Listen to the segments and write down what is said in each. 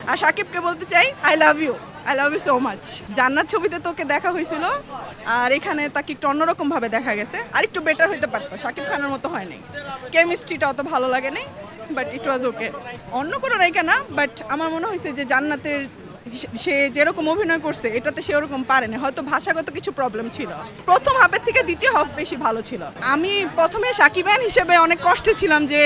আর শাকিবকে বলতে চাই I love you so much. Jannat ছবিতে তোকে দেখা হয়েছিল, আর এখানে তাকে একটু অন্যরকম ভাবে দেখা গেছে, আর একটু বেটার হইতে পারতো, শাকিব খানের মতো হয়নি, কেমিস্ট্রিটা অত ভালো লাগেনি, বাট ইট ওয়াজ ওকে। অন্য কোনো নায়িকা না, বাট আমার মনে হয়েছে যে জান্নাতের সে যেরকম অভিনয় করছে এটাতে সে ওরকম পারেনি, হয়তো ভাষাগত কিছু প্রবলেম ছিল। প্রথম হাফের থেকে দ্বিতীয় হাফ বেশি ভালো ছিল। আমি প্রথমে সাকিবান হিসেবে অনেক কষ্টে ছিলাম যে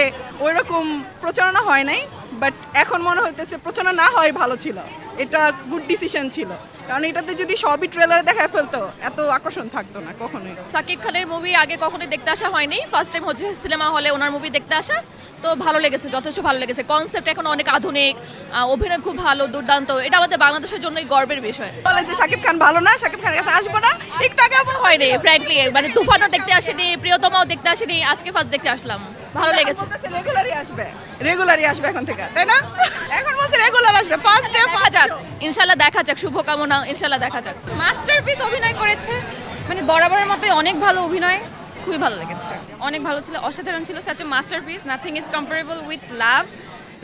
ওইরকম প্রচারণা হয় নাই, বাট এখন মনে হইতেছে প্রচারণা না হয় ভালো ছিল, এটা গুড ডিসিশন ছিল, কারণ এটাতে যদি সবই ট্রেলারে দেখায় ফেলতো এত আকর্ষণ থাকতো না কখনোই। সাকিব খানের মুভি আগে কখনোই দেখতে আসা হয়নি, ফার্স্ট টাইম হচ্ছে সিনেমা হলে ওনার মুভি দেখতে আসা। তো ভালো লেগেছে, যথেষ্ট ভালো লেগেছে। কনসেপ্ট এখন অনেক আধুনিক, অভিনয় খুব ভালো, দুর্দান্ত। এটা আমাদের বাংলাদেশের জন্যই গর্বের বিষয়। বলে যে শাকিব খান ভালো না, শাকিব খানের কাছে আসবো না, একটু আগে হয়নি ফ্র্যাঙ্কলি, মানে তুফানও দেখতে আসেনি, প্রিয়তমাও দেখতে আসেনি, আজকে ফার্স্ট দেখতে আসলাম, ভালো লেগেছে। রেগুলারই আসবে এখন থেকে, তাই না? এখন বলছে রেগুলার আসবে, ফার্স্ট ডে দেখা যাক, ইনশাল্লাহ দেখা যাক, শুভকামনা, ইনশাল্লাহ দেখা যাক। মাস্টারপিস অভিনয় করেছে, মানে বরাবরের মতোই অনেক ভালো অভিনয়, খুবই ভালো লেগেছে, অনেক ভালো ছিল, অসাধারণ ছিল। Such a masterpiece, nothing is comparable with love,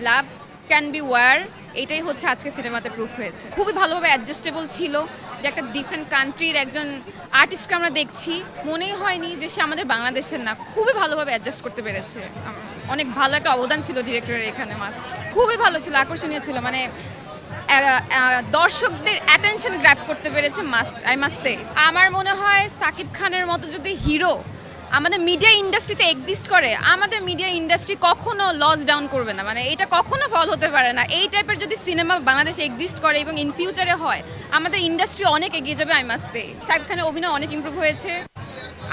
love can be war. এটাই হচ্ছে আজকে সিনেমাতে প্রুফ হয়েছে। খুবই ভালোভাবে অ্যাডজাস্টেবল ছিল, যে একটা ডিফারেন্ট কান্ট্রির একজন আর্টিস্টকে আমরা দেখছি, মনেই হয়নি যে সে আমাদের বাংলাদেশের না। খুবই ভালোভাবে অ্যাডজাস্ট করতে পেরেছে। অনেক ভালো একটা অবদান ছিল ডিরেক্টরের এখানে। মাস্ট খুবই ভালো ছিল, আকর্ষণীয় ছিল, মানে দর্শকদের অ্যাটেনশন গ্র্যাব করতে পেরেছে। আই মাস্ট সে, আমার মনে হয় সাকিব খানের মতো যদি হিরো আমাদের মিডিয়া ইন্ডাস্ট্রিতে এক্সিস্ট করে, আমাদের মিডিয়া ইন্ডাস্ট্রি কখনো লস ডাউন করবে না, মানে এটা কখনো ফল হতে পারে না। এই টাইপের যদি সিনেমা বাংলাদেশে এক্সিস্ট করে এবং ইন ফিউচারে হয়, আমাদের ইন্ডাস্ট্রি অনেক এগিয়ে যাবে। আই মাস্ট সে, সাকিব খানের অভিনয় অনেক ইমপ্রুভ হয়েছে,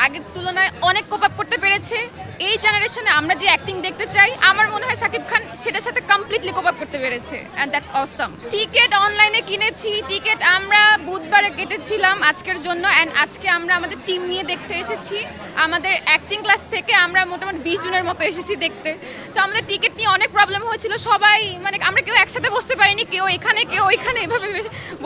আগের তুলনায় অনেক কোপ আপ করতে পেরেছে। এই জেনারেশনে আমরা যে অ্যাক্টিং দেখতে চাই, আমার মনে হয় সাকিব খান সেটার সাথে কমপ্লিটলি কোপ আপ করতে পেরেছে, অ্যান্ড দ্যাটস অসম। টিকিট অনলাইনে কিনেছি, টিকিট আমরা বুধবারে কেটেছিলাম আজকের জন্য, অ্যান্ড আজকে আমরা আমাদের টিম নিয়ে দেখতে এসেছি। আমাদের অ্যাক্টিং ক্লাস থেকে আমরা মোটামুটি 20 জনের মতো এসেছি দেখতে। তো আমাদের টিকিট নিয়ে অনেক প্রবলেম হয়েছিল, সবাই মানে আমরা কেউ একসাথে বসতে পারিনি, কেউ এখানে কেউ ওইখানে, এভাবে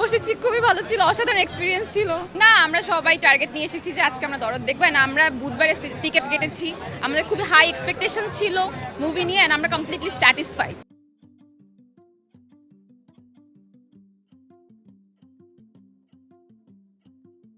বসেছি। খুবই ভালো ছিল, অসাধারণ এক্সপিরিয়েন্স ছিল। না, আমরা সবাই টার্গেট নিয়ে এসেছি যে আজকে আমরা দরদ দেখবো, না আমরা বুধবারে টিকিট কেটেছি, আমাদের খুবই হাই এক্সপেকটেশন ছিল মুভি নিয়ে, অ্যান্ড আমরা কমপ্লিটলি স্যাটিসফাইড।